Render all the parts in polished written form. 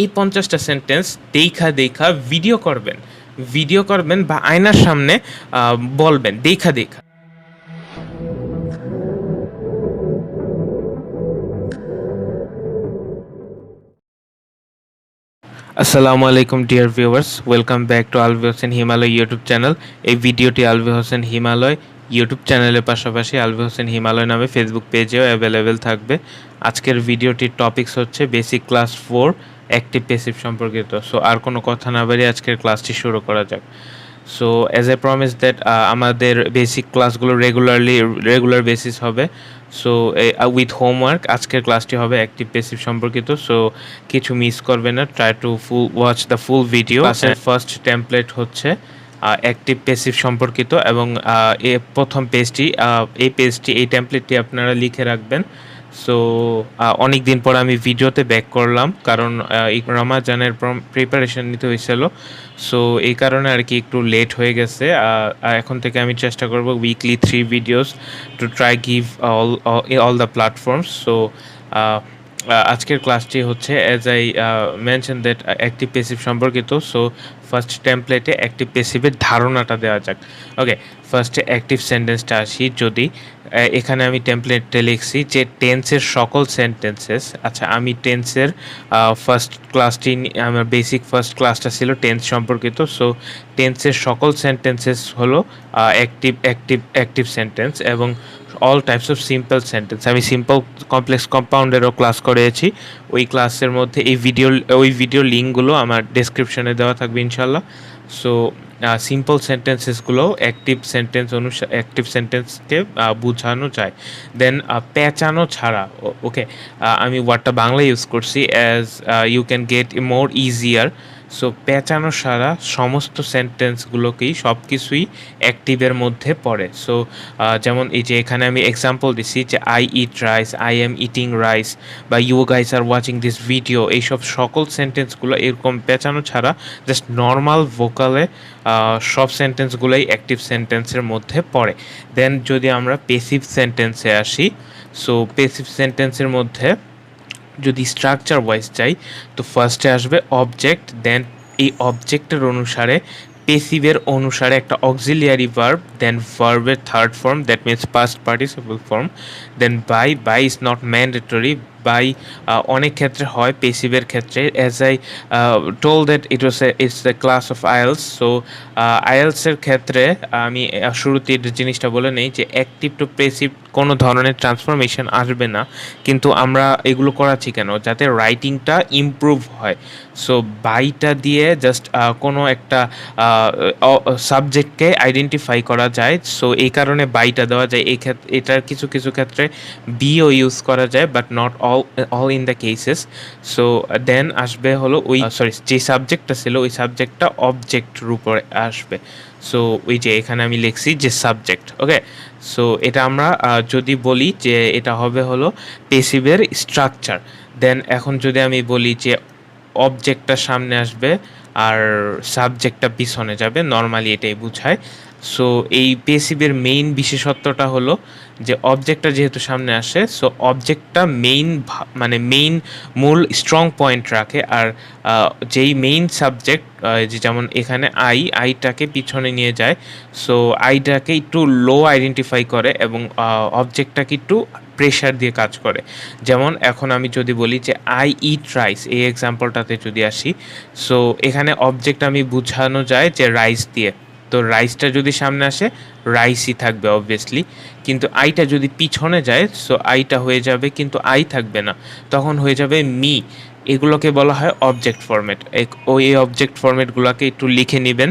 এই ৫০টা সেন্টেন্স দেইখা দেইখা ভিডিও করবেন বা আয়নার সামনে বলবেন দেইখা দেইখা। আসসালামু আলাইকুম dear viewers, welcome back to Alvi Hossain Himalaya YouTube channel. এই ভিডিওটি আলভি হোসেন হিমালয় ইউটিউব চ্যানেলের পাশাপাশি আলভি হোসেন হিমালয় নামে ফেসবুক পেজেও অ্যাভেলেবেল থাকবে। আজকের ভিডিওটির টপিকস হচ্ছে বেসিক ক্লাস 4 অ্যাক্টিভ প্যাসিভ সম্পর্কিত। সো আর কোনো কথা না বাড়িয়ে আজকের ক্লাসটি শুরু করা যাক। So as a promise that আমাদের বেসিক ক্লাসগুলো রেগুলার বেসিস হবে। সো উইথ হোমওয়ার্ক আজকের ক্লাসটি হবে অ্যাক্টিভ প্যাসিভ সম্পর্কিত। সো কিছু মিস করবে না, try to watch the full video. ক্লাসের ফার্স্ট টেমপ্লেট হচ্ছে অ্যাক্টিভ প্যাসিভ সম্পর্কিত এবং প্রথম পেজটি এই টেমপ্লেটটি আপনারা লিখে রাখবেন। সো অনেক দিন পর আমি ভিডিওতে ব্যাক করলাম, কারণ রমাজানের প্রিপারেশন নিতে হয়েছিল। সো এই কারণে আর কি একটু লেট হয়ে গেছে। এখন থেকে আমি চেষ্টা করব weekly 3 videos to try give all the platforms. So আজকের ক্লাসটি হচ্ছে as I mention that active passive সম্পর্কিত। সো ফার্স্ট টেমপ্লেটে অ্যাক্টিভ প্যাসিভের ধারণাটা দেওয়া যাক। ওকে, ফার্স্টে অ্যাক্টিভ সেন্টেন্সটা আসি। যদি এখানে আমি টেমপ্লেটে লিখছি যে টেন্সের সকল সেন্টেন্সেস। আচ্ছা, আমি টেন্সের ফার্স্ট ক্লাসটি আমার বেসিক ফার্স্ট ক্লাসটা ছিল টেন্স সম্পর্কিত। সো টেন্সের সকল সেন্টেন্সেস হলো অ্যাক্টিভ সেন্টেন্স এবং all types of simple sentence. আমি সিম্পল কমপ্লেক্স কম্পাউন্ডেরও ক্লাস করেছি। ওই ক্লাসের মধ্যে ওই ভিডিও লিঙ্কগুলো আমার ডেসক্রিপশনে দেওয়া থাকবে ইনশাল্লাহ। সো সিম্পল সেন্টেন্সেসগুলো অ্যাক্টিভ সেন্টেন্সকে বোঝানো যায়। দেন পেঁচানো ছাড়া, ওকে, আমি ওয়ার্ডটা বাংলা ইউজ করছি as you can get more easier. So পেঁচানো ছাড়া সমস্ত সেন্টেন্সগুলোকেই সব কিছুই অ্যাক্টিভের মধ্যে পড়ে। সো যেমন এই যে এখানে আমি এক্সাম্পল দিছি যে I eat rice, I am eating rice, বা you guys are watching this video. এইসব সকল সেন্টেন্সগুলো এরকম পেঁচানো ছাড়া জাস্ট নর্মাল ভোকালে সব সেন্টেন্সগুলোই অ্যাক্টিভ সেন্টেন্সের মধ্যে পড়ে। দেন যদি আমরা পেসিভ সেন্টেন্সে আসি, সো পেসিভ সেন্টেন্সের মধ্যে যদি স্ট্রাকচার ওয়াইজ যাই, তো ফার্স্টে আসবে অবজেক্ট। দেন এই অবজেক্টের অনুসারে পেসিভের অনুসারে একটা অক্সিলিয়ারি ভার্ব, দেন ভার্বের third form, that means past participle form. Then by is not mandatory. By অনেক ক্ষেত্রে হয় পেসিভের ক্ষেত্রে। As I told that it's the class of IELTS. So আইএলসের ক্ষেত্রে আমি শুরুতে জিনিসটা বলে নেই যে অ্যাক্টিভ টু পেসিভ কোনো ধরনের ট্রান্সফরমেশন আসবে না, কিন্তু আমরা এগুলো করাচ্ছি কেন? যাতে রাইটিংটা ইমপ্রুভ হয়। সো বাইটা দিয়ে জাস্ট কোনো একটা সাবজেক্টকে আইডেন্টিফাই করা যায়। সো এই কারণে বাইটা দেওয়া যায়। এই ক্ষেত্রে এটার কিছু কিছু ক্ষেত্রে বিও ইউজ করা যায়, but not all in the cases. So then আসবে হলো যে সাবজেক্টটা ছিল ওই সাবজেক্টটা অবজেক্টের উপরে আসবে। সো ওই যে এখানে আমি লিখছি যে সাবজেক্ট। ওকে, সো এটা আমরা যদি বলি যে এটা হবে হলো পেসিভের স্ট্রাকচার। দেন এখন যদি আমি বলি যে অবজেক্টটা সামনে আসবে আর সাবজেক্টটা পিছনে যাবে, নর্মালি এটাই বোঝায়। সো এই পেসিভের মেইন বিশেষত্বটা হলো যে অবজেক্টটা যেহেতু সামনে আসে, সো অবজেক্টটা মেইন মূল স্ট্রং পয়েন্ট রাখে। আর যেই মেইন সাবজেক্ট, যেমন এখানে আইটাকে পিছনে নিয়ে যায়। সো আইটাকে একটু লো আইডেন্টিফাই করে এবং অবজেক্টটাকে একটু প্রেশার দিয়ে কাজ করে। যেমন এখন আমি যদি বলি যে আই ইট রাইস, এই এক্সাম্পলটাতে যদি আসি, সো এখানে অবজেক্ট আমি বোঝানো যায় যে রাইস দিয়ে। তো রাইসটা যদি সামনে আসে, রাইসই থাকবে অবভিয়াসলি। কিন্তু আইটা যদি পিছনে যায়, সো আইটা হয়ে যাবে কিন্তু আই থাকবে না, তখন হয়ে যাবে মি। এগুলোকে বলা হয় অবজেক্ট ফরম্যাট। ওই অবজেক্ট ফরম্যাটগুলোকে একটু লিখে নেবেন।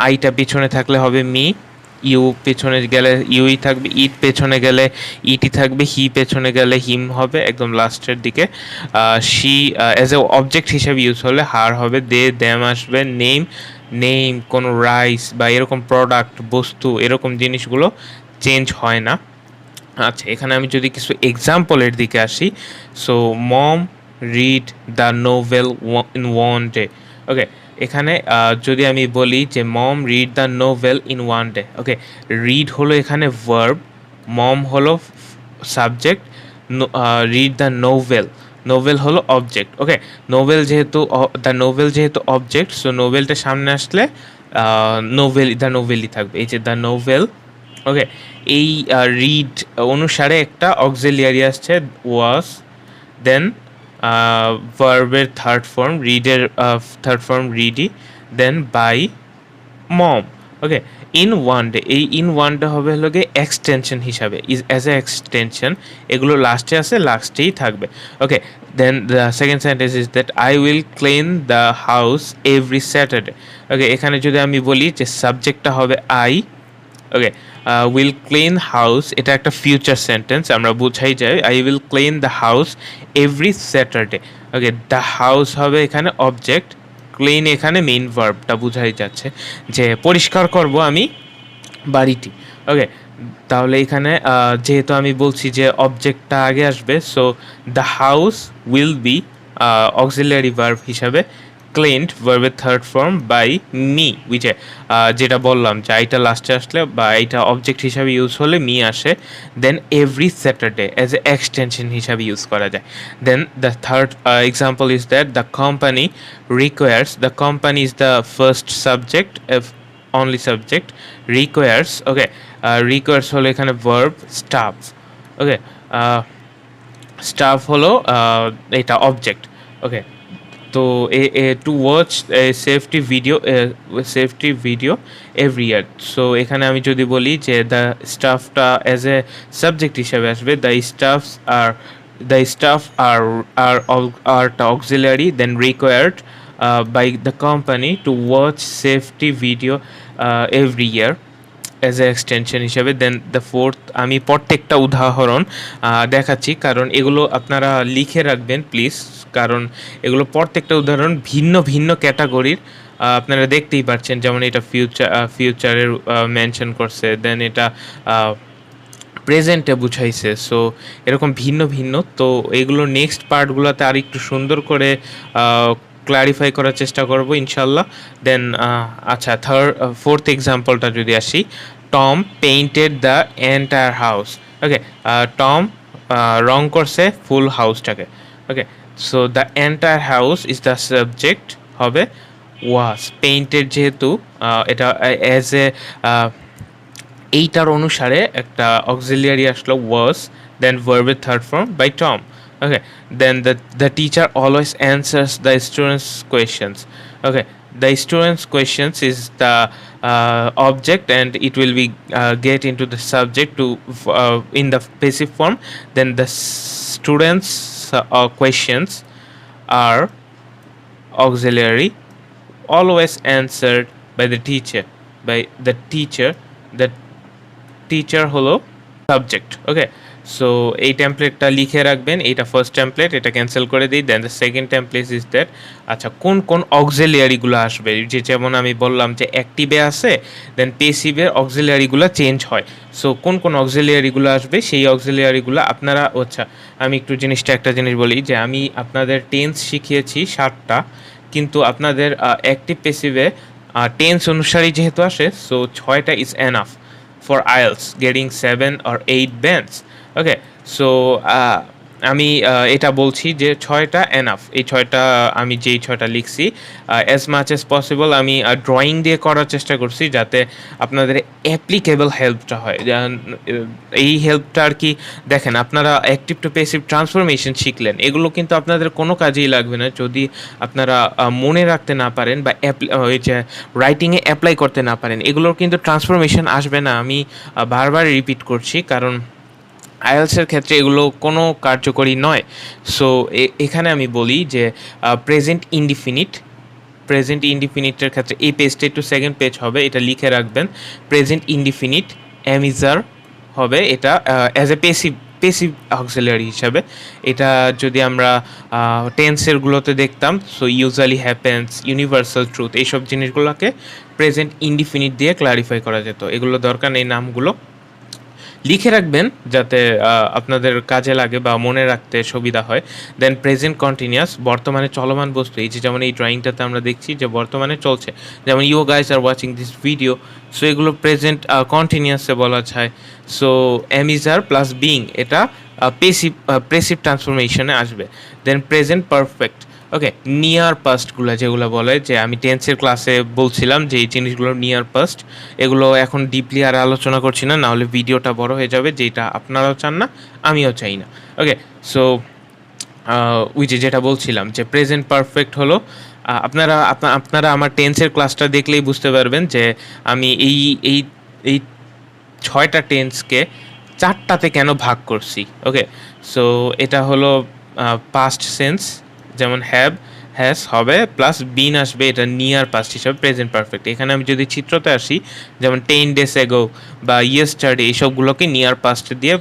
আইটা পিছনে থাকলে হবে মি, ইউ পেছনে গেলে ইউই থাকবে, ইট পেছনে গেলে ইটি থাকবে, হি পেছনে গেলে হিম হবে একদম লাস্টের দিকে। শি অ্যাজ এ অবজেক্ট হিসেবে ইউজ হলে হার হবে, দ্যাম আসবে, নেম কোনো রাইস বা এরকম প্রোডাক্ট বস্তু এরকম জিনিসগুলো চেঞ্জ হয় না। আচ্ছা, এখানে আমি যদি কিছু এক্সাম্পলের দিকে আসি, so mom read the novel in one day. Okay, এখানে যদি আমি বলি যে mom read the novel in one day. Okay, read হলো এখানে ভার্ব, মম হলো subject, read the novel novel হলো অবজেক্ট। ওকে, নোভেল যেহেতু দ্য নোভেল যেহেতু অবজেক্ট, সো নোভেলটা সামনে আসলে দ্য নোভেলই থাকবে। এই যে দ্য নোভেল। ওকে, এই রিড অনুসারে একটা অক্সিলিয়ারি আসছে ওয়াজ, দেন ভার্বের থার্ড ফর্ম, রিডের third form read, then by mom. Okay, in one day, এই ইন ওয়ান ডে হবে হলো গিয়ে এক্সটেনশন হিসাবে, ইজ অ্যাজ এ এক্সটেনশন, এগুলো লাস্টে আছে, লাস্টেই থাকবে। Okay, then the second sentence is that I will clean the house every Saturday. Okay, এখানে যদি আমি বলি যে সাবজেক্টটা হবে I, okay, will clean house, এটা একটা ফিউচার সেন্টেন্স, আমরা বুঝাই যায় I will clean the house every Saturday. Okay, the house হবে এখানে অবজেক্ট, ক্লিন এখানে মেইন ভার্বটা বোঝাই যাচ্ছে যে পরিষ্কার করব আমি বাড়িটি। ওকে, তাহলে এখানে যেহেতু আমি বলছি যে অবজেক্টটা আগে আসবে, so the house will be auxiliary verb হিসাবে ক্লেন্ড ভার্বের third form by me, Ouchi যেটা বললাম যে আইটা লাস্টে আসলে বা এইটা অবজেক্ট হিসাবে ইউজ হলে মি আসে, then every Saturday as a extension হিসাবে ইউজ করা যায়। Then the third example is that the company requires, the company is the first subject, only subject, requires. Okay, requires হলো এখানে ভার্ব, স্টাফ। ওকে, staff হলো এটা object. Okay, তো to watch safety video every year. So এখানে আমি যদি বলি যে দ্য স্টাফটা অ্যাজ এ সাবজেক্ট হিসাবে আসবে, the staff are auxiliary then required by the company to watch safety video every year as a extension হিসাবে। দেন দ্য ফোর্থ, আমি প্রত্যেকটা উদাহরণ দেখাচ্ছি কারণ এগুলো আপনারা লিখে রাখবেন প্লিজ, কারণ এগুলো প্রত্যেকটা উদাহরণ ভিন্ন ভিন্ন ক্যাটাগরির। আপনারা দেখতেই পাচ্ছেন, যেমন এটা ফিউচারের মেনশন করছে, দেন এটা প্রেজেন্টে বুঝাইছে, সো এরকম ভিন্ন ভিন্ন। তো এগুলো নেক্সট পার্টগুলোতে আর একটু সুন্দর করে ক্লারিফাই করার চেষ্টা করব ইনশাল্লাহ। দেন আচ্ছা, ফোর্থ এক্সাম্পলটা যদি আসি, Tom painted the entire house. Okay, Tom রং করছে ফুল হাউসটাকে। Okay, so the entire house is the subject, হবে ওয়াজ, পেইন্টেড যেহেতু এটা অ্যাজ এ এইটার অনুসারে একটা অক্সিলিয়ারি আসলো ওয়াজ, দেন ভার্বের third form by Tom. Okay, then the teacher always answers the students' questions. Okay, the students' questions is the object, and it will be get into the subject to in the passive form. Then the students' questions are auxiliary, always answered by the teacher. The teacher হলো subject. ওকে, so এই টেমপ্লেটটা লিখে রাখবেন, এইটা first template, এটা cancel করে দিই। Then the second template is that, আচ্ছা কোন কোন অক্সিলিয়ারিগুলো আসবে, যে যেমন আমি বললাম যে অ্যাক্টিভে আছে, দেন পেসিভের অক্সিলিয়ারিগুলো চেঞ্জ হয়। সো কোন কোন অক্সিলিয়ারিগুলো আসবে সেই অক্সিলিয়ারিগুলো আপনারা, আচ্ছা আমি একটু একটা জিনিস বলি যে আমি আপনাদের টেন্স শিখিয়েছি 7টা, কিন্তু আপনাদের অ্যাক্টিভ পেসিভে টেন্স অনুসারেই যেহেতু আসে, সো 6টা is enough for IELTS getting 7 or 8 bands. Okay, so আমি এটা বলছি যে 6টা এনাফ, এই 6টা আমি যেই 6টা লিখছি অ্যাজ মাচ অ্যাজ পসিবল আমি ড্রয়িং দিয়ে করার চেষ্টা করছি যাতে আপনাদের অ্যাপ্লিকেবল হেল্পটা হয়। এই হেল্পটা আর কি, দেখেন আপনারা অ্যাক্টিভ টু প্যাসিভ ট্রান্সফরমেশন শিখলেন, এগুলো কিন্তু আপনাদের কোনো কাজেই লাগবে না যদি আপনারা মনে রাখতে না পারেন বা ওই যে রাইটিংয়ে অ্যাপ্লাই করতে না পারেন, এগুলোর কিন্তু ট্রান্সফরমেশন আসবে না। আমি বারবার রিপিট করছি কারণ আইএলসের ক্ষেত্রে এগুলো কোনো কার্যকরী নয়। সো এখানে আমি বলি যে প্রেজেন্ট ইনডিফিনিটের ক্ষেত্রে এই পেজটা একটু সেকেন্ড পেজ হবে, এটা লিখে রাখবেন। প্রেজেন্ট ইনডিফিনিট অ্যামিজার হবে, এটা অ্যাজ এ পেসিভ অক্সিলিয়ারি হিসাবে। এটা যদি আমরা টেন্সেরগুলোতে দেখতাম, so usually happens, universal truth, এইসব জিনিসগুলোকে প্রেজেন্ট ইনডিফিনিট দিয়ে ক্লারিফাই করা যেত। এগুলো দরকার নেই, নামগুলো লিখে রাখবেন যাতে আপনাদের কাজে লাগে বা মনে রাখতে সুবিধা হয়। দেন প্রেজেন্ট কন্টিনিউয়াস, বর্তমানে চলমান বস্তু, এই যে যেমন এই ড্রয়িংটাতে আমরা দেখছি যে বর্তমানে চলছে, যেমন you guys are watching this video, so এগুলো প্রেজেন্ট কন্টিনিউয়াসে বলা যায়। সো অ্যামিজার প্লাস বিং, এটা প্রেসিভ ট্রান্সফরমেশনে আসবে। দেন প্রেজেন্ট পারফেক্ট, ওকে, নিয়ার পাস্টগুলো যেগুলো বলে, যে আমি টেন্সের ক্লাসে বলছিলাম যে এই জিনিসগুলো নিয়ার পাস্ট, এগুলো এখন ডিপলি আর আলোচনা করছি না, নাহলে ভিডিওটা বড় হয়ে যাবে, যেটা আপনারাও চান না, আমিও চাই না। ওকে, সো ওই যেটা বলছিলাম যে প্রেজেন্ট পারফেক্ট হলো, আপনারা আমার টেন্সের ক্লাসটা দেখলেই বুঝতে পারবেন যে আমি এই এই 6টা টেন্সকে 4টাতে কেন ভাগ করছি। ওকে, সো এটা হলো পাস্ট সেন্স, যেমন হ্যাভ, হ্যাজ হবে, প্লাস বিন আসবে, এটা নিয়ার পাস্ট হিসাবে প্রেজেন্ট পারফেক্ট। এখানে আমি যদি চিত্রতে আসি, যেমন 10 days ago বা ইয়েস্টারডে, এইসবগুলোকে নিয়ার পাস্ট দিয়ে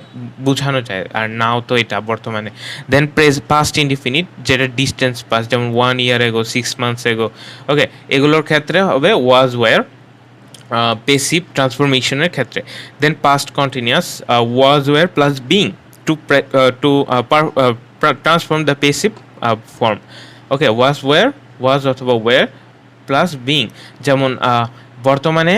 বোঝানো যায়, আর নাও তো এটা বর্তমানে। দেন পাস্ট ইনডিফিনিট, যেটা ডিস্টেন্স পাস্ট, যেমন 1 year ago, 6 months ago। ওকে, এগুলোর ক্ষেত্রে হবে ওয়াজ ওয়্যার পেসিভ ট্রান্সফরমেশনের ক্ষেত্রে। Then past continuous, was were plus being to transform the passive form. Okay, was were, was অথবা ওয়্যার প্লাস বিং, যেমন বর্তমানে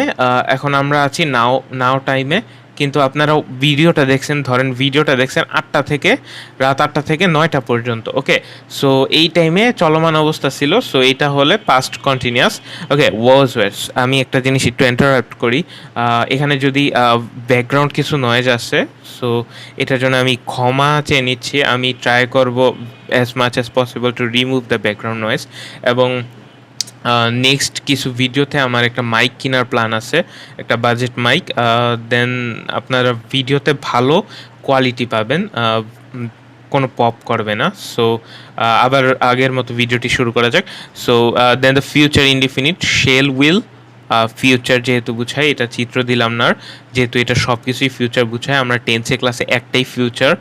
এখন আমরা আছি নাও, নাও টাইমে, কিন্তু আপনারা ভিডিওটা দেখছেন, ধরেন ভিডিওটা দেখছেন 8টা থেকে, রাত 8টা থেকে 9টা পর্যন্ত। ওকে, সো এই টাইমে চলমান অবস্থা ছিল, সো এইটা হলে past continuous. Okay, was wire. আমি একটা জিনিস একটু ইন্টারাপ্ট করি, এখানে যদি ব্যাকগ্রাউন্ড কিছু নয়েজ আসে, সো এটার জন্য আমি ক্ষমা চেয়ে নিচ্ছি। আমি ট্রাই করব as much as possible to remove the background noise. এবং নেক্সট কিছু ভিডিওতে আমার একটা মাইক কেনার প্ল্যান আছে, একটা বাজেট মাইক। দেন আপনারা ভিডিওতে ভালো কোয়ালিটি পাবেন, কোনো পপ করবে না। সো আবার আগের মতো ভিডিওটি শুরু করা যাক। So then the future indefinite, shall will, future যেহেতু বুঝায়, এটা চিত্র দিলাম না, যেহেতু এটা সব কিছুই ফিউচার বুঝায়। আমরা টেন্সে ক্লাসে একটাই ফিউচার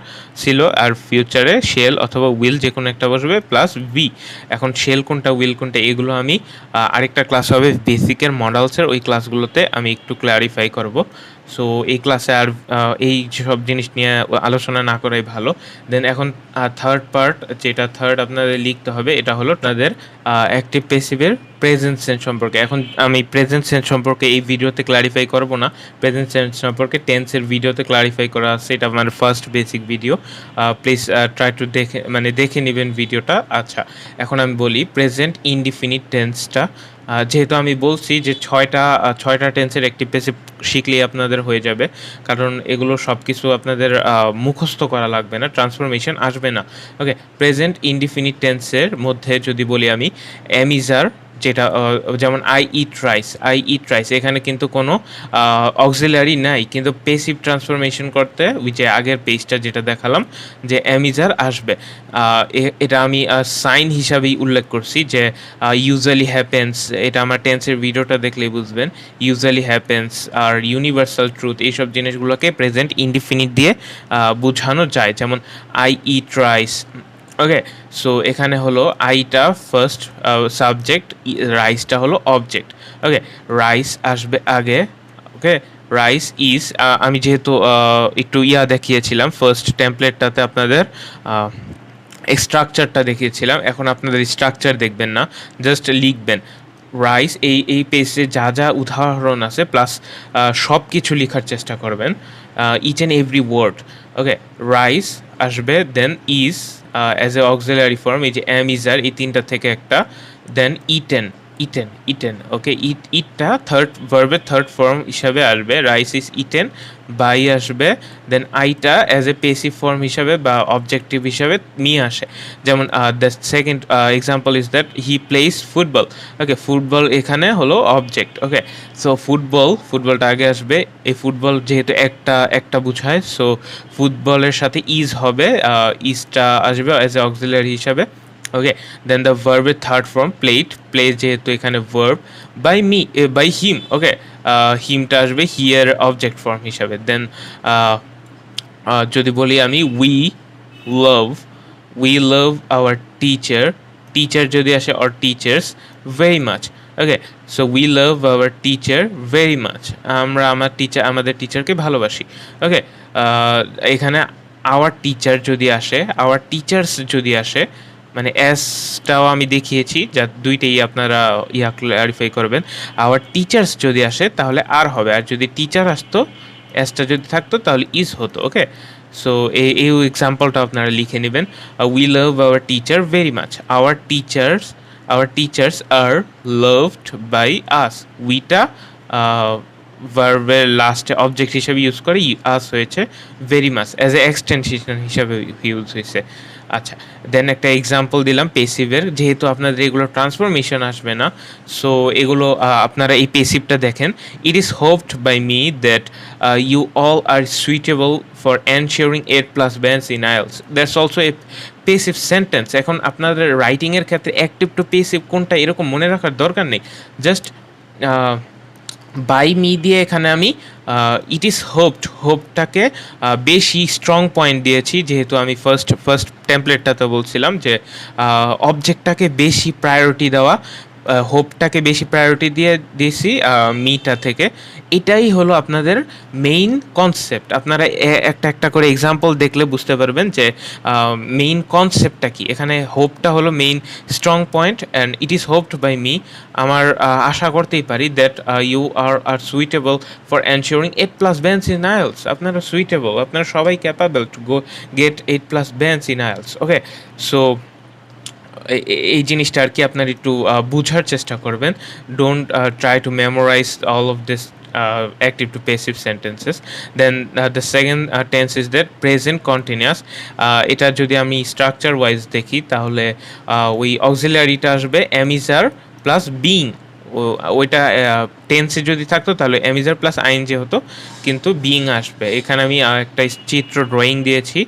ছিল, আর ফিউচারে শেল অথবা উইল যে কোনো একটা বসবে, প্লাস ভি। এখন শেল কোনটা, উইল কোনটা, এগুলো আমি আরেকটা ক্লাস হবে বেসিকের মডেলসের, ওই ক্লাসগুলোতে আমি একটু ক্ল্যারিফাই করব। সো এই ক্লাসে আর এই সব জিনিস নিয়ে আলোচনা না করাই ভালো। দেন এখন থার্ড পার্ট, যেটা থার্ড আপনাদের লিখতে হবে, এটা হলো আপনাদের অ্যাক্টিভ প্যাসিভের প্রেজেন্ট সেন্স সম্পর্কে। এখন আমি প্রেজেন্ট সেন্স সম্পর্কে এই ভিডিওতে ক্লারিফাই করব না, প্রেজেন্ট সেন্স সম্পর্কে টেন্সের ভিডিওতে ক্লারিফাই করা আছে, এটা আমার first basic video. Please try to দেখে নেবেন ভিডিওটা। আচ্ছা, এখন আমি বলি প্রেজেন্ট ইনডিফিনিট টেন্সটা। যেহেতু আমি বলছি যে ছয়টা টেন্সের অ্যাক্টিভ প্যাসিভ শিখলেই আপনাদের হয়ে যাবে, কারণ এগুলো সব কিছু আপনাদের মুখস্থ করা লাগবে না, ট্রান্সফরমেশন আসবে না। ওকে, প্রেজেন্ট ইনডিফিনিট টেন্সের মধ্যে যদি বলি আমি অ্যামিজার, যেটা যেমন আই ইট রাইস, এখানে কিন্তু কোনো অক্সিলারি নাই, কিন্তু পেসিভ ট্রান্সফরমেশন করতে ওই যে আগের পেজটা যেটা দেখালাম যে অ্যামিজার আসবে, এটা আমি সাইন হিসাবেই উল্লেখ করছি যে ইউজুয়ালি হ্যাপেন্স, এটা আমার টেন্সের ভিডিওটা দেখলেই বুঝবেন। ইউজুয়ালি হ্যাপেন্স আর ইউনিভার্সাল ট্রুথ, এইসব জিনিসগুলোকে প্রেজেন্ট ইনডিফিনিট দিয়ে বোঝানো যায়, যেমন I eat rice. Okay, so এখানে হলো আইটা ফার্স্ট সাবজেক্ট, রাইসটা হলো অবজেক্ট। ওকে, রাইস আসবে আগে। ওকে, রাইস ইজ, আমি যেহেতু একটু দেখিয়েছিলাম ফার্স্ট টেমপ্লেটটাতে আপনাদের স্ট্রাকচারটা দেখিয়েছিলাম, এখন আপনাদের স্ট্রাকচার দেখবেন না, জাস্ট লিখবেন রাইস। এই পেজে যা যা উদাহরণ আছে প্লাস সব কিছু লেখার চেষ্টা করবেন, each and every word. Okay, rice আসবে, then is as a auxiliary form, এই যে অ্যাম ইজার, এই তিনটা থেকে একটা, দেন ইটেন। ওকে, ইটটা থার্ড ভার্বের থার্ড ফর্ম হিসাবে আসবে, রাইস ইজ ইটেন, বাই আসবে, দেন আইটা অ্যাজ এ পেসিভ ফর্ম হিসাবে বা অবজেক্টিভ হিসাবে নিয়ে আসে। যেমন the second example is that he plays football. Okay, football এখানে হলো অবজেক্ট। ওকে, সো ফুটবলটা আগে আসবে, এই ফুটবল যেহেতু একটা বুঝায়, সো ফুটবলের সাথে ইজ হবে, ইজটা আসবে অ্যাজ এ অক্সিলারি হিসাবে। ওকে, দেন দ্য ভার্বের থার্ড ফর্ম প্লে যেহেতু এখানে ভার্ব, বাই হিম। ওকে, হিমটা আসবে হিয়ার অবজেক্ট ফর্ম হিসাবে। দেন যদি বলি আমি উই লাভ আওয়ার টিচার যদি আসে, or teachers very much. Okay, so we love our teacher very much, আমরা আমাদের টিচারকে ভালোবাসি। ওকে, এখানে আওয়ার টিচার যদি আসে, আওয়ার টিচার্স যদি আসে, মানে এসটাও আমি দেখিয়েছি, যা দুইটাই আপনারা ক্লারিফাই করবেন। আওয়ার টিচার্স যদি আসে তাহলে আর হবে, আর যদি টিচার আসতো, এসটা যদি থাকতো তাহলে ইজ হতো। ওকে, সো এই এক্সাম্পলটা আপনারা লিখে নেবেন। We love our teacher very much. Our teachers are loved by us. উইটা ভার্বের লাস্টে অবজেক্ট হিসেবে ইউজ করে আস হয়েছে, very much as a extension হিসাবে ইউজ হয়েছে। আচ্ছা, দেন একটা এক্সাম্পল দিলাম পেসিভের, যেহেতু আপনাদের এগুলো ট্রান্সফরমেশন আসবে না, সো এগুলো আপনারা এই পেসিভটা দেখেন। It is hoped by me that you all are suitable for ensuring 8+ bands in IELTS. That's also a passive sentence. এখন আপনাদের রাইটিংয়ের ক্ষেত্রে অ্যাক্টিভ টু পেসিভ কোনটা এরকম মনে রাখার দরকার নেই, জাস্ট বাই মি দিয়ে এখানে আমি ইট ইজ হোপটাকে বেশি স্ট্রং পয়েন্ট দিয়েছি, যেহেতু আমি ফার্স্ট টেমপ্লেটটাতে বলছিলাম যে অবজেক্টটাকে বেশি প্রায়োরিটি দেওয়া, হোপটাকে বেশি প্রায়োরিটি দিয়েছি মিটা থেকে। এটাই হলো আপনাদের মেইন কনসেপ্ট। আপনারা একটা করে এক্সাম্পল দেখলে বুঝতে পারবেন যে মেইন কনসেপ্টটা কি। এখানে হোপটা হলো main strong point, and it is hoped by me. আমার আশা করতেই পারি that you are suitable for ensuring 8+ bands in IELTS. আপনারা সুইটেবল, আপনারা সবাই capable to get 8+ bands in IELTS. Okay, so এই জিনিসটা আর কি আপনার একটু বোঝার চেষ্টা করবেন। Don't try to memorise all of this active to passive sentences. Then the second tense is that present continuous. এটা যদি আমি স্ট্রাকচার ওয়াইজ দেখি তাহলে ওই অক্সিলারিটা আসবে am is are plus being. ওইটা টেন্সে যদি থাকতো তাহলে am is are plus ING হতো, কিন্তু বিং আসবে। এখানে আমি একটা চিত্র ড্রয়িং দিয়েছি।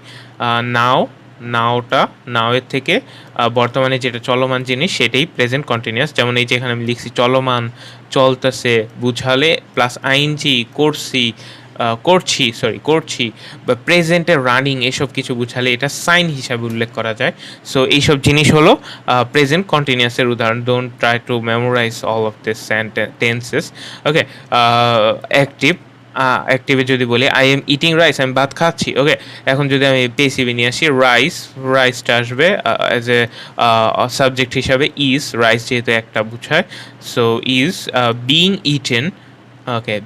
নাওয়ের থেকে বর্তমানে যেটা চলমান জিনিস সেটাই প্রেজেন্ট কন্টিনিউয়াস। যেমন এই যে এখানে আমি লিখছি চলমান, চলতেছে বুঝালে প্লাস আইএনজি করছি বা প্রেজেন্টে রানিং এসব কিছু বুঝালে এটা সাইন হিসাবে উল্লেখ করা যায়। সো এইসব জিনিস হলো প্রেজেন্ট কন্টিনিউয়াসের উদাহরণ। Don't try to memorise all of this tenses. Okay, অ্যাক্টিভে যদি বলি আই এম ইটিং রাইস, আমি ভাত খাচ্ছি। ওকে, এখন যদি আমি পেসিভে নিয়ে আসি রাইসটা আসবে অ্যাজ এ সাবজেক্ট হিসাবে ইজ, রাইস যেহেতু একটা বুঝায়, so is being eaten. Okay,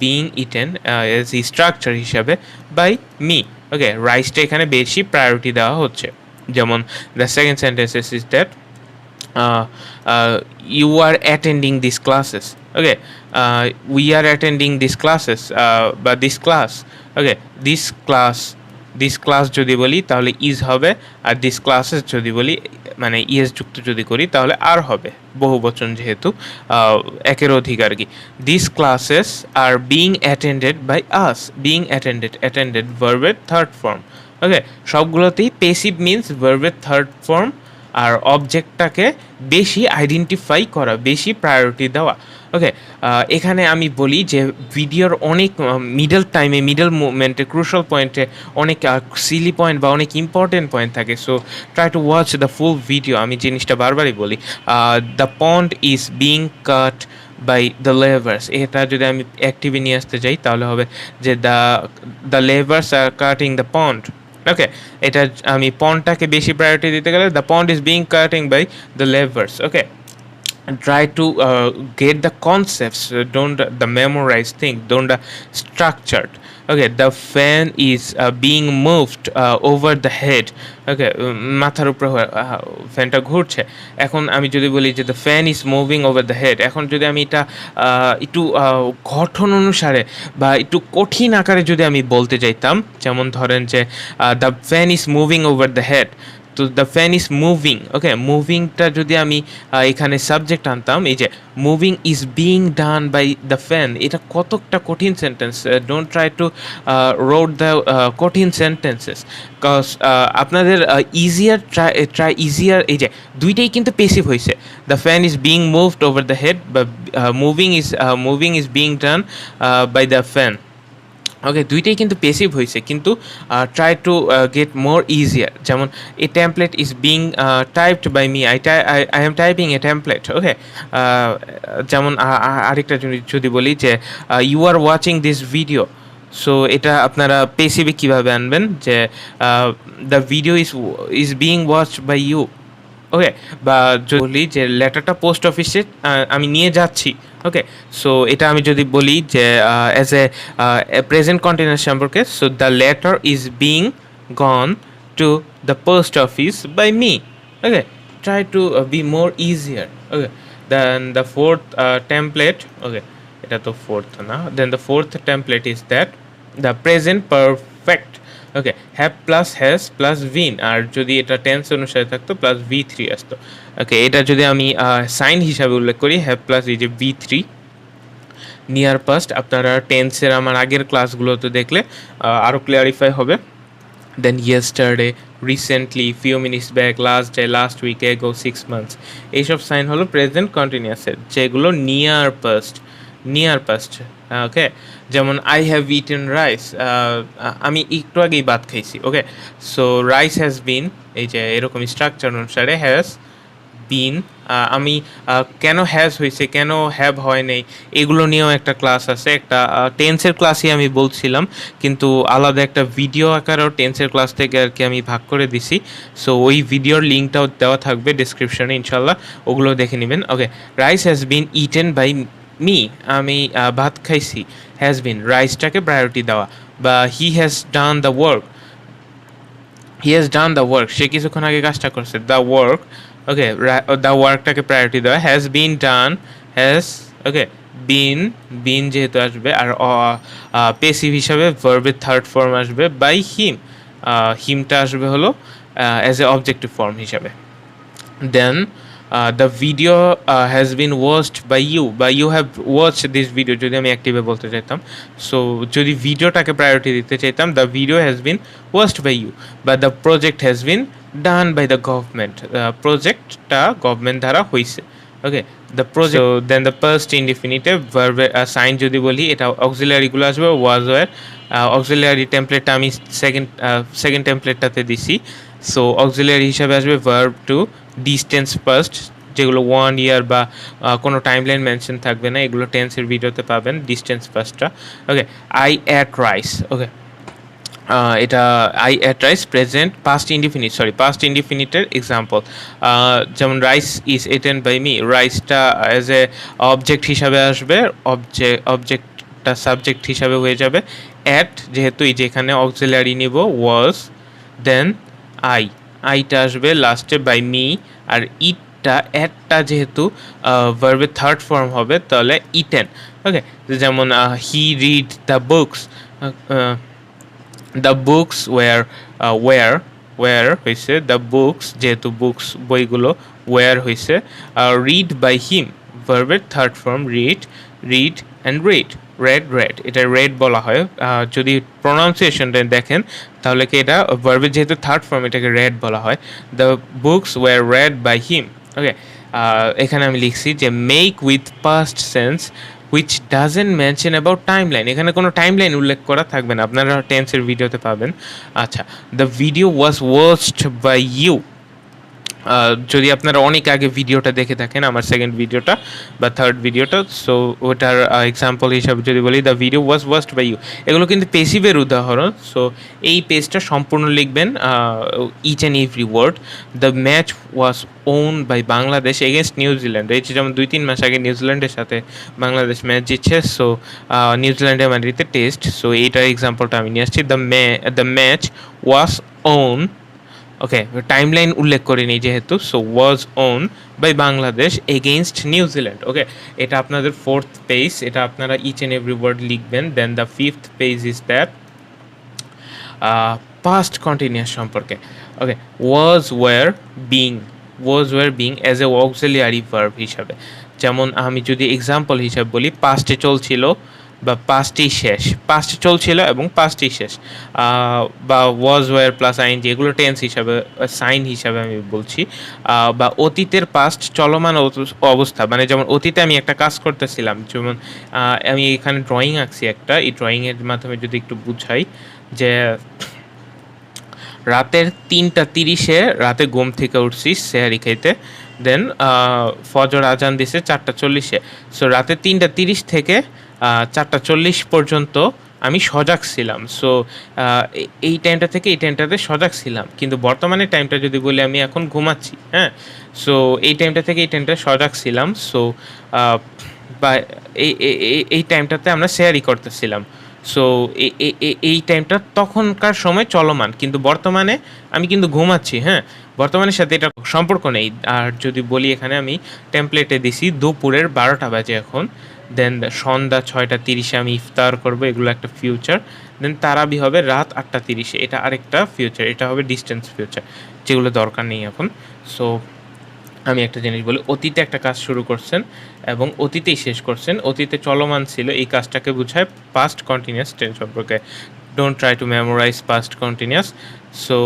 being eaten as a structure হিসাবে বাই মি। ওকে, রাইসটা এখানে বেশি প্রায়োরিটি দেওয়া হচ্ছে। যেমন the second sentence is that you are attending these classes. Okay, we are attending these classes, but this class. Okay, this class যদি বলি তাহলে ইজ হবে, আর দিস ক্লাসেস যদি বলি মানে ইএস যুক্ত যদি করি তাহলে আর হবে, বহু বচন যেহেতু একের অধিক আর কি। This classes are being attended by us. Being attended ভার্বের থার্ড ফর্ম। ওকে, সবগুলোতেই পেসিভ মিনস ভার্বের থার্ড ফর্ম, আর অবজেক্টটাকে বেশি আইডেন্টিফাই করা, বেশি প্রায়োরিটি দেওয়া। ওকে, এখানে আমি বলি যে ভিডিওর অনেক মিডল মুভমেন্টে ক্রুশাল পয়েন্টে অনেক সিলি পয়েন্ট বা অনেক ইম্পর্টেন্ট পয়েন্ট থাকে। So try to watch the full video. আমি জিনিসটা বারবারই বলি, the pond is being cut by the labours. এটা যদি আমি অ্যাক্টিভে নিয়ে আসতে যাই তাহলে হবে যে the labours are cutting the pond. Okay, এটা আমি পন্ডটাকে বেশি প্রায়োরিটি দিতে গেলে the pond is being cutting by the labours. Okay, try to get the concepts, don't the memorize thing, don't structured. Okay, the fan is being moved over the head. Okay, মাথার উপরে ফ্যানটা ঘুরছে। এখন আমি যদি বলি যে the fan is moving over the head, এখন যদি আমি এটা একটু গঠন অনুসারে বা একটু কঠিন আকারে যদি আমি বলতে চাইতাম, যেমন ধরেন যে the fan is moving over the head, তো the fan is moving. Okay, মুভিংটা যদি আমি এখানে সাবজেক্ট আনতাম, এই যে moving is being done by the fan, এটা কতটা কঠিন sentence. Don't try to road the কঠিন সেন্টেন্সেস, কজ আপনাদের ইজিয়ার এই যে দুইটাই কিন্তু পেসিভ হয়েছে। The fan is being moved over the head, বা moving is being done by the fan. Okay, দুইটাই কিন্তু পেসিভ হয়েছে, কিন্তু try to get more easier. যেমন a template is being typed by me, I am typing a template. Okay, যেমন আরেকটা যদি বলি যে you are watching this video, so এটা আপনারা পেসিভে কীভাবে আনবেন যে the video is being watched by you. Okay, বা যদি বলি যে লেটারটা পোস্ট অফিসে আমি নিয়ে যাচ্ছি, ওকে, সো এটা আমি যদি বলি যে অ্যাজ এ প্রেজেন্ট কন্টিনিউয়াস সম্পর্কে, so the letter is being gone to the post office by me, okay, try to be more easier, okay. Then the fourth template, okay, এটা তো fourth না, then the fourth template is that the present perfect, okay, have plus has plus been, আর যদি এটা tense অনুসারে থাকতো plus v3 আসতো, ওকে। এটা যদি আমি সাইন হিসাবে উল্লেখ করি, হ্যাভ প্লাস এই যে v3 নিয়ার পাস্ট, আপনারা টেন্সের আমার আগের ক্লাসগুলোতে দেখলে আরও ক্লিয়ারিফাই হবে। Then yesterday, recently, few minutes back, last day, last week, ago, 6 months, এইসব সাইন হলো প্রেজেন্ট কন্টিনিউয়াসের, যেগুলো নিয়ার পাস্ট, ওকে। যেমন আই হ্যাভ ইটেন রাইস, আমি একটু আগেই ভাত খাইছি, ওকে। সো রাইস হ্যাজ বিন, এই যে এরকম স্ট্রাকচার অনুসারে হ্যাজ বিন, আমি কেন হ্যাজ হয়েছে, কেন হ্যাভ হয় নাই, এগুলো নিয়েও একটা ক্লাস আছে, একটা টেন্সের ক্লাসই আমি বলছিলাম, কিন্তু আলাদা একটা ভিডিও আকারেও টেন্সের ক্লাস থেকে আর কি আমি ভাগ করে দিছি। সো ওই ভিডিওর লিঙ্কটাও দেওয়া থাকবে ডিসক্রিপশনে, ইনশাল্লাহ ওগুলো দেখে নেবেন, okay. Rice has been eaten by me, আমি ভাত খাইছি, হ্যাজ বিন রাইসটাকে প্রায়োরিটি দেওয়া, বা he has done the work, সে কিছুক্ষণ আগে কাজটা করছে, দ্য ওয়ার্ক, ওকে, দ্য ওয়ার্কটাকে প্রায়োরিটি দেওয়া, has been done, has, okay, been যেহেতু আসবে, আর পেসিভ হিসাবে ভার্বের থার্ড ফর্ম আসবে বাই হিমটা আসবে হলো অ্যাজ এ অবজেক্টিভ ফর্ম হিসাবে। Then the video has been watched by you, বা you have watch this video যদি আমি অ্যাক্টিভে বলতে চাইতাম, সো যদি ভিডিওটাকে প্রায়োরিটি দিতে চাইতাম, the video has been watched by you, বা the project has been done by the government, প্রজেক্টটা গভর্নমেন্ট দ্বারা হয়েছে, okay. The project, then the past indefinitive ভার্বের সাইন যদি বলি, এটা অক্সিলারিগুলো আসবে, ওয়াজ ওয়ার, অক্সিলারি টেমপ্লেটটা আমি সেকেন্ড টেমপ্লেটটাতে দিছি, সো অক্সিলারি হিসাবে আসবে ভার্ব টু ডিস্টেন্স পাস্ট, যেগুলো 1 year বা কোনো টাইমলাইন মেনশন থাকবে না, এগুলো টেন্সের ভিডিওতে পাবেন, ডিস্টেন্স পাস্টটা, okay. I ate rice, okay, এটা I ate rice present past ইনডিফিনিটের এক্সাম্পল, যেমন rice is eaten by me, রাইসটা অ্যাজ এ অবজেক্ট হিসাবে আসবে, অবজেক্টটা সাবজেক্ট হিসাবে হয়ে যাবে, অ্যাট যেহেতু এই যে এখানে অক্সিলারি নিব ওয়াজ, দেন আইটা আসবে লাস্টে বাই মি, আর অ্যাটটা যেহেতু ভার্বের থার্ড ফর্ম হবে তাহলে ইটেন, ওকে। যেমন he read the books, the books war হয়েছে, দ্য বুকস যেহেতু বুকস বইগুলো, ওয়ার হয়েছে, রিড বাই হিম, ভার্বের third form read and red, এটা রেড বলা হয়, যদি প্রোনাউন্সিয়েশনটা দেখেন তাহলে কি এটা ভার্বের যেহেতু থার্ড ফর্ম এটাকে রেড বলা হয়, the books were read by him, okay. এখানে আমি লিখছি যে make with past sense which doesn't mention about timeline, এখানে কোনো টাইমলাইন উল্লেখ করা থাকবে না, আপনারা টেন্সের ভিডিওতে পাবেন। আচ্ছা, the video was watched by you, যদি আপনারা অনেক আগে ভিডিওটা দেখে থাকেন, আমার সেকেন্ড ভিডিওটা বা থার্ড ভিডিওটা, সো ওটার এক্সাম্পল হিসাবে যদি বলি the video was watched by you, এগুলো কিন্তু পেসিভের উদাহরণ। সো এই পেজটা সম্পূর্ণ লিখবেন, each and every word. The match was won by Bangladesh against New Zealand, এই যে যেমন 2-3 মাস আগে নিউজিল্যান্ডের সাথে বাংলাদেশ ম্যাচ জিতছে, সো নিউজিল্যান্ডের মাটিতে টেস্ট, সো এইটার এক্সাম্পলটা আমি নিয়ে আসছি, the match was won, okay, timeline উল্লেখ করিনি যেহেতু, so was won by Bangladesh against New Zealand, okay. এটা আপনাদের ফোর্থ পেজ, এটা আপনারা ইচ অ্যান্ড এভরি ওয়ার্ড লিখবেন। Then the fifth page is that past continuous সম্পর্কে, okay. Was were being as a auxiliary verb হিসাবে, যেমন আমি যদি এক্সাম্পল হিসাবে বলি, পাস্টে চলছিল বা পাস্টেই শেষ, পাস্টে চলছিল এবং পাস্টেই শেষ, বা ওয়াজ ওয়ার প্লাস আইএনজি, এগুলো টেন্স হিসাবে সাইন হিসাবে আমি বলছি, বা অতীতের পাস্ট চলমান অবস্থা, মানে যেমন অতীতে আমি একটা কাজ করতেছিলাম, যেমন আমি এখানে ড্রয়িং আঁকছি একটা, এই ড্রয়িংয়ের মাধ্যমে যদি একটু বুঝাই যে রাতের 3:30 রাতে ঘুম থেকে উঠছি সেহারি খাইতে, দেন ফজর আজান দিছে 4:40, সো রাতে 3:30 থেকে 4:40 পর্যন্ত আমি সজাগ ছিলাম। সো এই টাইমটা থেকে এই টাইমটাতে সজাগ ছিলাম। কিন্তু বর্তমানে টাইমটা যদি বলি আমি এখন ঘুমাচ্ছি, হ্যাঁ? সো এই টাইমটা থেকে এই টাইমটা সজাগ ছিলাম। সো আ বা এই টাইমটাতে আমরা শেয়ারই করতেছিলাম। সো এই টাইমটা তখনকার সময় চলমান। কিন্তু বর্তমানে আমি কিন্তু ঘুমাচ্ছি, হ্যাঁ? বর্তমানের সাথে এটার সম্পর্ক নেই। আর যদি বলি এখানে আমি টেমপ্লেটে দিছি দুপুরের ১২টা বাজে এখন। দেন সন্ধ্যা ৬টা ৩০ এ আমি ইফতার করব, এগুলো একটা ফিউচার। দেন তারাবি হবে রাত ৮টা ৩০ এ, এটা আরেকটা ফিউচার। এটা হবে ডিসট্যান্স ফিউচার, যেগুলো দরকার নেই এখন। সো আমি একটা জিনিস বলি, অতীতে একটা কাজ শুরু করছেন এবং অতীতেই শেষ করছেন। অতীতে চলমান ছিল, এই কাজটাকে বোঝায় পাস্ট কন্টিনিউয়াস টেন্স সম্পর্কে। Don't try to memorise past continuous. So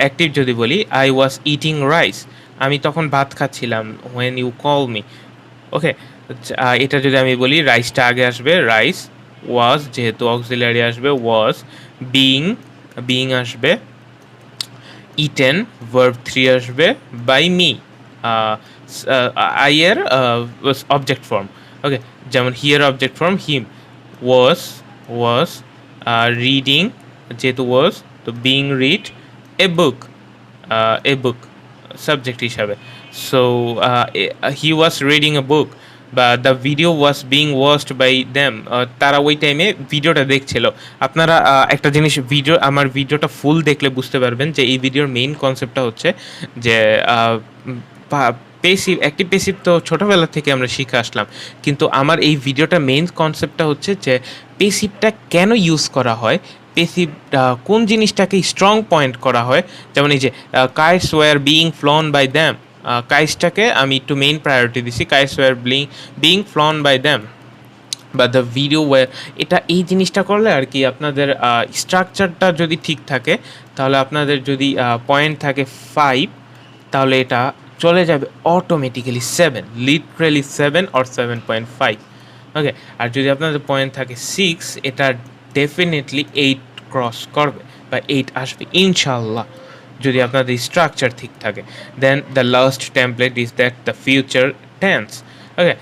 active যদি বলি, আই ওয়াজ ইটিং রাইস, আমি তখন ভাত খাচ্ছিলাম। হোয়েন ইউ কল মি, ওকে। এটা যদি আমি বলি, রাইসটা আগে আসবে, রাইস। ওয়াজ যেহেতু অক্সিলারি আসবে, ওয়াজ। বিইং, বিইং আসবে। ইটেন, ভার্ব 3 আসবে। বাই মি, আই এর অবজেক্ট ফর্ম, ওকে। যেমন here object form him. Was reading, যেহেতু ওয়াজ তো being read. A book subject হিসাবে। So he was reading a book, বা the video was being watched by them, তারা ওই টাইমে ভিডিওটা দেখছিল। আপনারা একটা জিনিস, আমার ভিডিওটা ফুল দেখলে বুঝতে পারবেন যে এই ভিডিওর মেইন কনসেপ্টটা হচ্ছে যে পেসিভ, অ্যাক্টিভ পেসিভ তো ছোটোবেলা থেকে আমরা শিখে আসলাম, কিন্তু আমার এই ভিডিওটা মেইন কনসেপ্টটা হচ্ছে যে পেসিভটা কেন ইউজ করা হয়, পেসিভ কোন জিনিসটাকে স্ট্রং পয়েন্ট করা হয়। যেমন এই যে kites were being flown by them, কাইটসটাকে আমি একটু মেইন প্রায়োরিটি দিছি, kites were being flown by them, বা দ্য ভিডিও ওয়ার। এটা এই জিনিসটা করলে আর কি আপনাদের স্ট্রাকচারটা যদি ঠিক থাকে, তাহলে আপনাদের যদি পয়েন্ট থাকে 5, তাহলে এটা চলে যাবে অটোমেটিক্যালি 7, লিটারেলি 7 অর 7.5, ওকে। আর যদি আপনাদের পয়েন্ট থাকে 6, এটা ডেফিনেটলি 8 ক্রস করবে বা 8 আসবে ইনশাল্লাহ, যদি আপনাদের স্ট্রাকচার ঠিক থাকে। Then the last template is that the future tense, okay.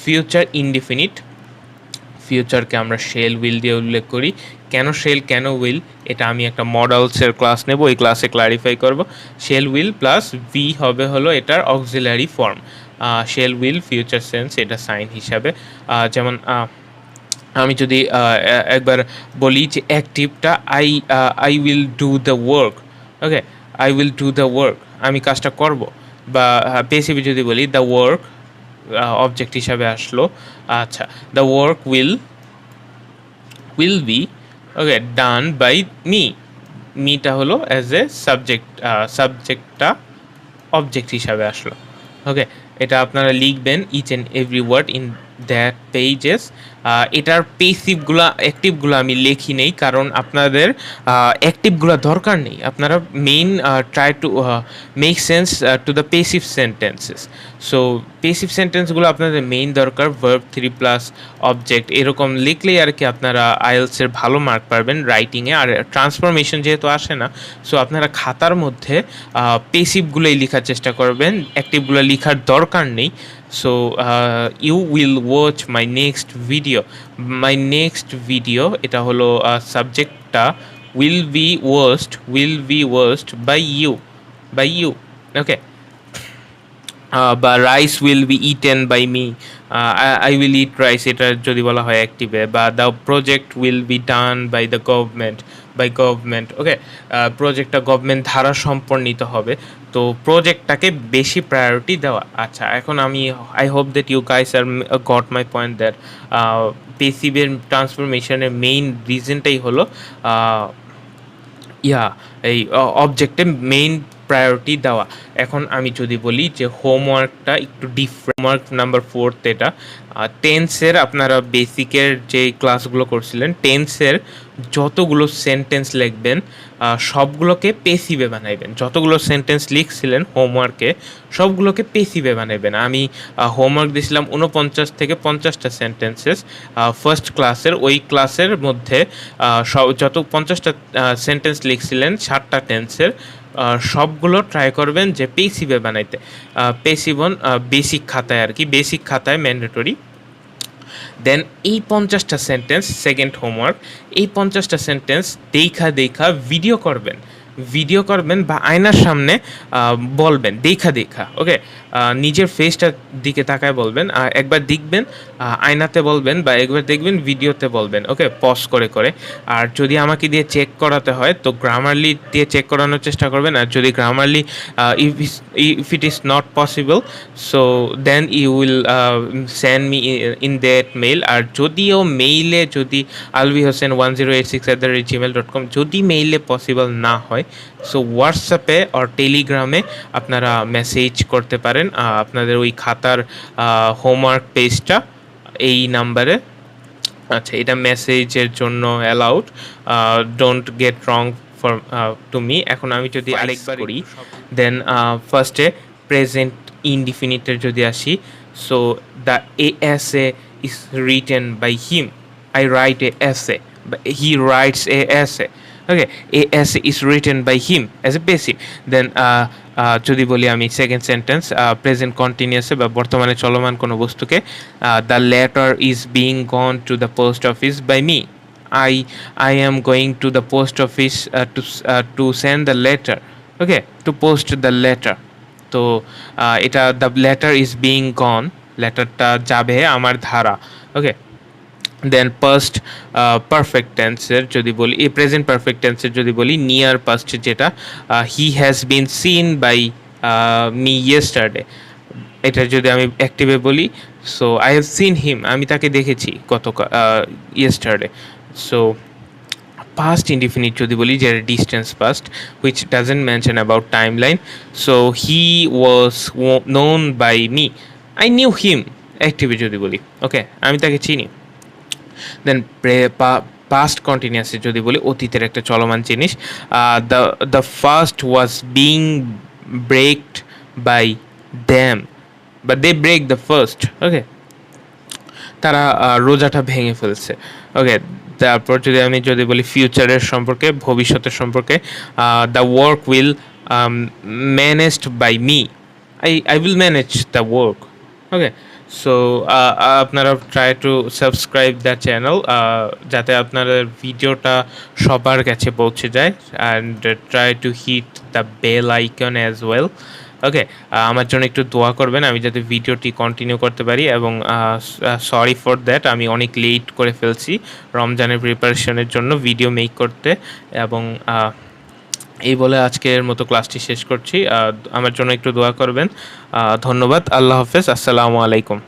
Future indefinite, ফিউচারকে আমরা শেল উইল দিয়ে উল্লেখ করি। কেন শেল, কেন উইল, এটা আমি একটা মডেলসের ক্লাস নেব, ওই ক্লাসে ক্লারিফাই করব। শেল উইল প্লাস ভি হবে হলো এটার auxiliary form. Shall will future sense, এটা সাইন হিসাবে। যেমন আমি যদি একবার বলি যে অ্যাক্টিভটা I will do the work, okay. I will do the work, আমি কাজটা করব। বা পেসিভে যদি বলি দ্য ওয়ার্ক, অবজেক্ট হিসাবে আসলো। আচ্ছা, the work will be, okay, done by me. মিটা হলো অ্যাজ এ সাবজেক্ট, সাবজেক্টটা অবজেক্ট হিসাবে আসলো, ওকে। এটা আপনারা লিখবেন each and every word in that pages. এটার পেসিভগুলো, অ্যাক্টিভগুলো আমি লিখি নেই, কারণ আপনাদের অ্যাক্টিভগুলো দরকার নেই। আপনারা main try to make sense to the passive sentences. So passive সেন্টেন্সগুলো আপনাদের মেইন দরকার, ভার্ব 3 প্লাস অবজেক্ট, এরকম লিখলেই আর কি আপনারা আইএলসের ভালো মার্ক পাবেন রাইটিংয়ে। আর ট্রান্সফরমেশন যেহেতু আসে না, সো আপনারা খাতার মধ্যে পেসিভগুলোই লেখার চেষ্টা করবেন, অ্যাক্টিভগুলো লেখার দরকার নেই। So you will watch my next video, এটা হলো সাবজেক্টটা will be watched by you, okay. বা rice will be eaten by me, I will eat rice, এটা যদি বলা হয় অ্যাক্টিভে। বা the project will be done by government, okay. প্রজেক্টটা গভর্নমেন্ট দ্বারা সম্পন্নিত হবে, তো প্রজেক্টটাকে বেশি প্রায়োরিটি দেওয়া। আচ্ছা, এখন I hope that you guys are got my point that পেসিভের ট্রান্সফরমেশনের মেইন রিজনটাই হলো এই অবজেক্টে মেইন প্রায়োরিটি দেওয়া। এখন আমি যদি বলি যে হোমওয়ার্কটা একটু ডিফারেন্ট, হোমওয়ার্ক নাম্বার 4, এটা টেন্সের, আপনারা বেসিকের যে ক্লাসগুলো করছিলেন, টেন্সের যতগুলো সেন্টেন্স লিখবেন সবগুলোকে পেসিভে বানাইবেন। যতগুলো সেন্টেন্স লিখছিলেন হোমওয়ার্কে সবগুলোকে পেসিভে বানাইবেন। আমি হোমওয়ার্ক দিয়েছিলাম 49 থেকে 50টা সেন্টেন্সেস ফার্স্ট ক্লাসের, ওই ক্লাসের মধ্যে যত 50টা সেন্টেন্স লিখছিলেন 7টা টেন্সের, সবগুলো ট্রাই করবেন যে পেসিভে বানাইতে। পেসিভ অন বেসিক খাতায় আর কি, বেসিক খাতায় ম্যান্ডেটরি। দেন এই 50টা সেন্টেন্স সেকেন্ড হোমওয়ার্ক, এই 50টা সেন্টেন্স দেখা ভিডিও করবেন বা আয়নার সামনে বলবেন দেখা ওকে, নিজের ফেসটার দিকে তাকায় বলবেন, একবার দেখবেন আয়নাতে বলবেন বা একবার দেখবেন ভিডিওতে বলবেন ওকে, পজ করে করে। আর যদি আমাকে দিয়ে চেক করাতে হয় তো গ্রামারলি দিয়ে চেক করানোর চেষ্টা করবেন, আর যদি Grammarly if it is not possible so then you will send me in that mail। আর যদিও মেইলে যদি alvihosen1086@gmail.com যদি মেইলে পসিবল না হয় সো হোয়াটসঅ্যাপে আর টেলিগ্রামে আপনারা মেসেজ করতে পারেন আপনাদের ওই খাতার হোমওয়ার্ক পেজটা এই নাম্বারে। আচ্ছা, এটা মেসেজের জন্য allowed, don't get wrong for to me. এখন আমি যদি আরেকবার করি দেন ফার্স্টে প্রেজেন্ট ইনডিফিনিটের যদি আসি, so the essay is written by him, I write a essay, he writes a essay okay, a essay is written by him as a basic। then যদি বলি আমি সেকেন্ড সেন্টেন্স প্রেজেন্ট কন্টিনিউয়াসে বা বর্তমানে চলমান কোনো বস্তুকে, the letter is being gone to the post office by me, I am going to the post office to send the letter okay, to post the letter। তো এটা দ্য লেটার ইজ বিং গন, লেটারটা যাবে আমার ধারা ওকে। দেন past perfect টেন্সের যদি বলি, এই প্রেজেন্ট পারফেক্ট টেন্সের যদি বলি নিয়ার পাস্ট যেটা, he has been seen by me yesterday, এটা যদি আমি অ্যাক্টিভে বলি so I have seen him, আমি তাকে দেখেছি ইয়েস্টারডে। সো past indefinite যদি বলি যে distance past which doesn't mention about timeline, so he was known by me, I knew him active যদি বলি ওকে, আমি তাকে চিনি। দেন পাস্ট কন্টিনিউয়াসে যদি বলি অতীতের একটা চলমান জিনিস, the fast was being breaked by them বা they break the fast okay, তারা রোজাটা ভেঙে ফেলছে ওকে। তারপর যদি বলি ফিউচারের সম্পর্কে, ভবিষ্যতের সম্পর্কে, the work will managed by me, I will manage the work okay. So আপনারা try to subscribe the channel যাতে আপনাদের ভিডিওটা সবার কাছে পৌঁছে যায়, and try to hit the bell icon as well okay. আমার জন্য একটু দোয়া করবেন আমি যাতে ভিডিওটি কন্টিনিউ করতে পারি, এবং সরি ফর দ্যাট আমি অনেক লেট করে ফেলছি রমজানের প্রিপারেশনের জন্য ভিডিও মেক করতে, এবং এই বলে আজকের মতো ক্লাসটি শেষ করছি। আমার জন্য একটু দোয়া করবেন। ধন্যবাদ। আল্লাহ হাফেজ। আসসালামু আলাইকুম।